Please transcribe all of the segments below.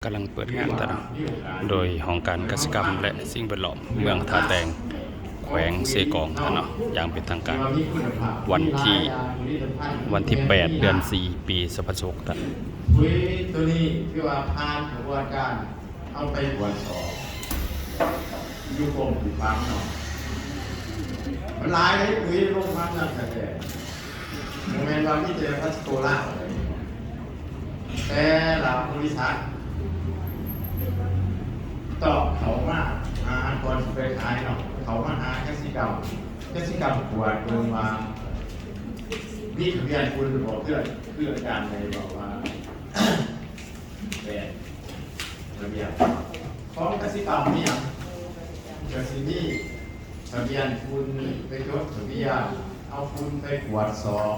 กำลังเปิดงานตลาดโดยห้องการเกษตรกรรมและสิ่งแวดล้อมเมืองท่าแตงแขวงเซกองเนาะอย่างเป็นทางการวันที่8 เดือน 4 ปี2016ครับปุ๋ยตัวนี้คือว่าผ่านกระบวนการเอาไปตรวจสอบยุคมถูกฟังเนาะมันหลายเลยปุ๋ยลงมันนั่นแต่โมเมนต์วันที่เจอพัสโตล่าแต่หลับบริษัทตอบเขามาหาก่อนไปขายเนาะเขามาหาแคสซิกรรมขวดเมืองมานี่ทะเบียนคุณบอกเพื่อการในบอกว่าแบบระเบียบของแคสซิกรรมนี่อย่างเกิดสิ่งนี้ทะเบียนคุณไปจดทะเบียนเอาคุณไปขวดสอบ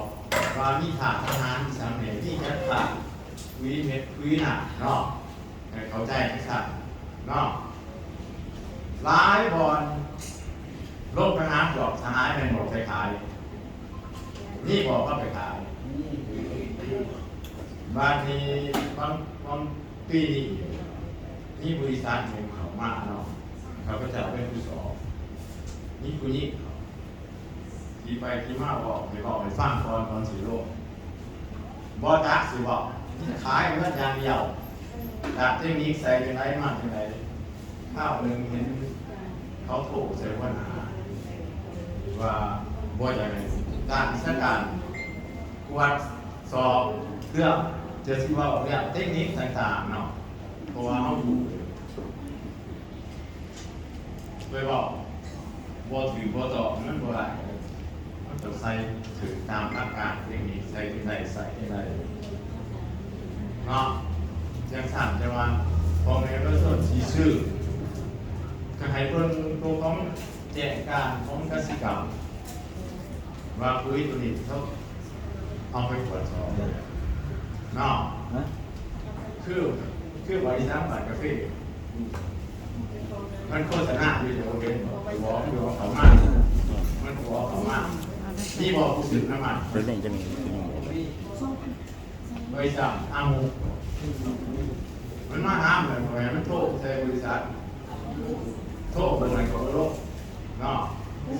ว่ามีฐานทหารสังเกตที่แค่ขาดวิเม็ดวิหนักเนาะเข้าใจไหมครับเนาะร้ายบอลโลกพนันบอกสหายเป็นบอกไปขายนี่บอกว่าไปขายบางทีบางปีนี่บริษัทหนึ่งเขามากเนาะเขาก็จะเป็นผู้สอบนี่คุณนี่ที่ไปที่มาบอกไปฟังตอนสีโลกบอจักสิบอกขายเมื่อยางเดียวจากเทคนิคใส่ยังไงมากยังไงข้าวหนึ่งเห็นเขาโถใส่ว่าหนาว่าบ่อย่างไรการวิชาการกวดสอบเรื่องจะสิว่าเรื่องเทคนิคต่างๆเนาะเพราะว่าเขาอยู่ไปบอกบ่ถือบ่ตอบนั่นบ่ได้มันต้องใส่ถึงตามหลักการเทคนิคใส่ที่ไหนใส่ที่ไหนเนาะยังสั่งจะว่าพอแม่ก็ส่วนสีชื่อก็ให้เพิ่นตัวของแจกการของกสิกรรมว่าปุ๋ยตัวนี้เขาเอาไปตรวจสอบเนาะคือบริษัทบัตรกาแฟมันโฆษณาอยู่เดี๋ยวเป็นบอกอยู่ว่าเขามากมันบอกเขามากนี่บอกผู้สื่อน้ำมันเป็นเรื่องจะมีบริษัทอามูมันมาห้ามเลยมันโทษใส่บริษัทโทษเป็นอะไรของโลกเนาะ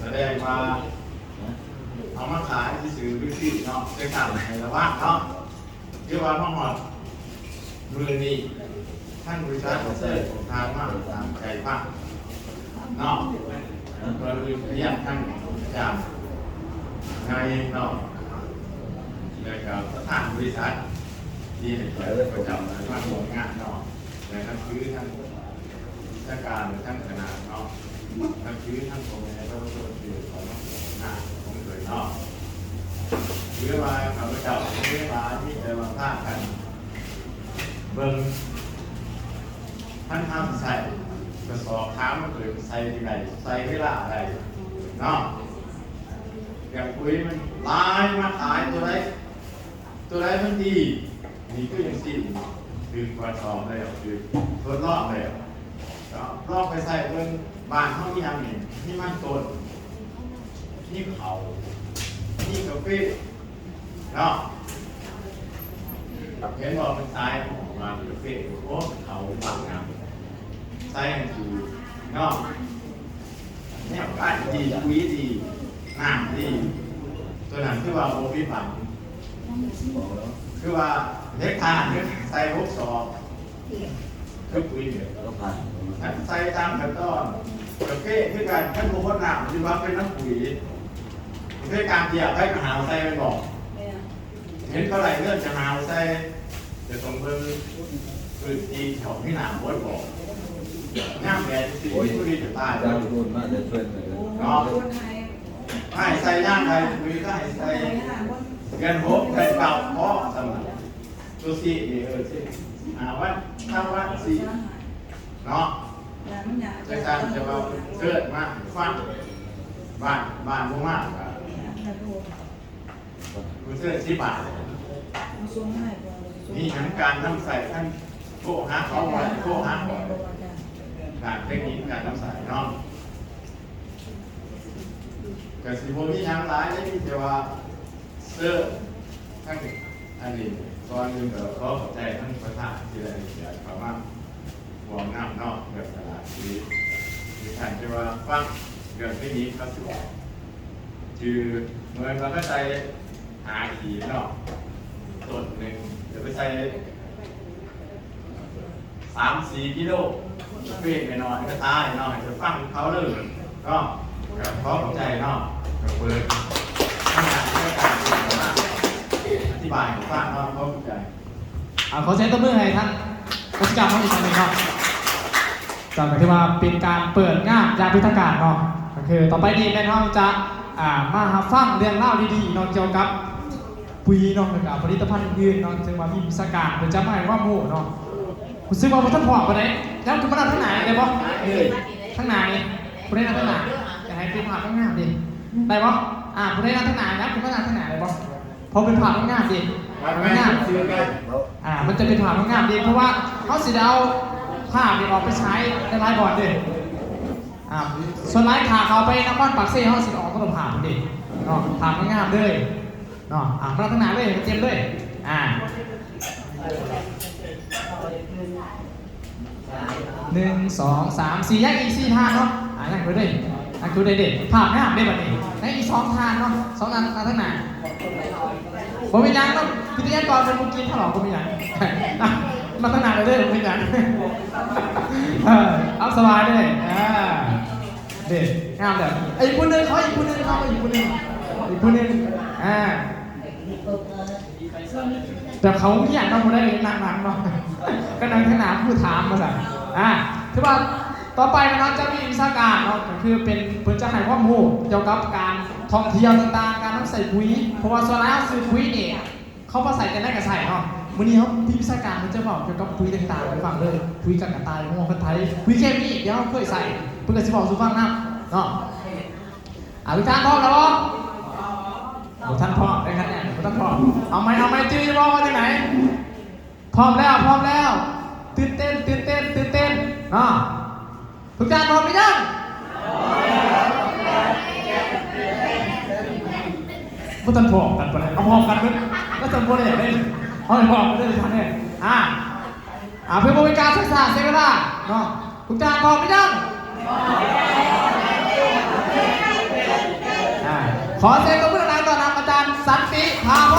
แสดงว่าเอามาขายที่สื่อวิธีเนาะได้ข่าวในระหว่างเนาะเรียกว่าพ่อหอดมือนี้ท่านบริษัทเซอร์ทางมากตามใจพักเนาะเราเรียกท่านจากนายเนาะแล้วก็สถานบริษัทที่ประจำมาทำงานเนาะแต่ทั้งคือทั้งราชการทั้งคณะเนาะทั้งคือทั้งกรมในพระพุทธเจ้าของงานของเคยเนาะหรือว่าข้าพเจ้าเวลาที่จะมาพากันเบิ่งท่านทำใส่กระสอบค้ามันเกิดใส่ที่ไหนใส่เวลาอะไรเนาะอย่างคุยมันลายมาขายตัวไรมันดีนี่ก็ยังสิ้นคือกระสอบเลยคือทดลองเลยลองไปใส่เบิ่งบ้านเขาที่ยังนี่ที่มันต้นที่เขาที่กาแฟเนาะเห็นบอกมันซ้ายของมันกาแฟโอ้เขาบางงามใส่กันคือเนาะเนี่ยบ้านดีคุยดีน้ำดีตัวนั้นคือว่าโบวิบันคือว่าเล็กทานใส่พวกสอบคือคุยเดี๋ยวใส่ตามขั้นตอนกาแฟคือการขั้นโบว์น้ำที่ว่าเป็นน้ำปุ๋ยเพื่อการเกี่ยวให้มหาใส่ไปบอกเห็นเท่าไหร่เรื่องจะหาใส่จะส่งเพิ่มคือตีของที่หนามบดบอกย่างแดดสีผู้ดีจะตายแล้วโดนมาจะช่วยเลยเนาะให้ใส่ย่างใครคุยก็ให้ใส่เงินหกเงินเก่าเพราะสมัยตัวซีสิว่าถ้าว่าซีเนาะจะการจะมาเกิดมากฟังบ้านมากคุณเสื้อชีบาทนี่ทั้งการทำใส่ทั้งโค้หาเขาไว้โค้หาก่อนการเทคนิคการทำใส่เนาะกับสิบโมมีทั้งหลายได้ที่จะว่าเสื้อทั้งอันนี้ตอนนึงเขาเข้าใจทั้งประธานที่ได้เสียเขามาก ฟังเรื่องที่นี้ก็คือเหมือนเราก็ใช้หาขีดเนาะต้นหนึ่งเดี๋ยวไปใช้3-4 กิโลเพื่อนไปนอนก็ตายเนาะจะฟังเขาเลยก็ขอขอบใจเนาะเปิดขนาดที่การอธิบายให้ฟังเนาะขอขอบใจ ขอเซ็นตัวมือให้ท่านกิจกรรมของอีกครั้งหนึ่งครับจากที่ว่าเป็นการเปิดงานยามพิธีการเนาะก็คือต่อไปนี้แม่น้องจะมาฟังเรื่องเล่าดีๆเนาะเกี่ยวกับปุ๋ยเนาะกับผลิตภัณฑ์อื่นๆเนาะซึ่งว่ามีพิธีการเพื่อจะมาให้ว่าโม่เนาะคุณซื้อมาบนท่านพอไปไหนแล้วคุณมาทำทั้งไหนได้ปะทั้งไหนคุณได้ทำทั้งไหนจะให้เป็นผ่าทั้งงานดิได้ปะคุณได้ทำทั้งไหนแล้วคุณมาทำทั้งไหนได้ปะพอเป็นผ่าทั้งงานดิงานมันจะเป็นผ่าทั้งงานดิเพราะว่าเขาสิเอาผ้าออกไปใช้ในลายบอร์ดดิส่วนลายขาเขาไปน้ำมันปากเซ่เขาสิออกก็ต้องผ่าดิเนาะผ่าทั้งงานเลยเนาะมาทั้งไหนเลยเตรียมเลย1 2 3 4ยังอีก4ทางเนาะนั่งดูดินั่งดูเด็ดผ่านไม่หักได้แบบนี้นั่งอีก2ทางเนาะ2นั้นทั้งไหนผมมียังเนาะพิธีกรเป็นมุกินถลอกผมมียังมาตั้งนานเลยผมมียังเอาสบายเลยเด็ดงามแบบอีกคนนึงเขาอีกคนนึงเขาอีกคนนึงแต่เขาที่อยากนั่งมาได้นั่งเนาะก็นั่งข้างหน้าผู้ถามมาสั่งคือว่าต่อไปนะครับจะมีวิชาการเนาะคือเป็นเพื่อจะให้ความรู้เกี่ยวกับการท่องเที่ยวต่างๆการน้ำใส่ปุ๋ยเพราะว่าส่วนแล้วซื้อปุ๋ยเนี่ยเขาผสมกันได้กับใส่เนาะวันนี้เขาพี่วิชาการมันจะบอกเกี่ยวกับปุ๋ยต่างๆไปฟังเลยปุ๋ยกับกระต่ายหัวกระไทยปุ๋ยเคมีเดี๋ยวเขาเคยใส่เพื่อจะบอกสู่ฟังนะเนาะทุกท่านพร้อมแล้วทุกท่านพร้อมได้ครับเนี่ยทุกท่านพร้อมเอาไหมจื้อจะบอกว่าที่ไหนพร้อมแล้วตื่นเต้นเนาะทุกท่านพร้อมหรือยังไม่ต้องพร้อมกันไปเลยเอาพร้อมกันมั้ยแล้วจะพร้อมได้เอาพร้อมกันได้ทันเนี่ยเพื่อบริการศึกษาเสียเวลาเนาะทุกท่านพร้อมหรือยังขอเซ็นตัวเพื่อนนายตอนนำอาจารย์สันติภาโม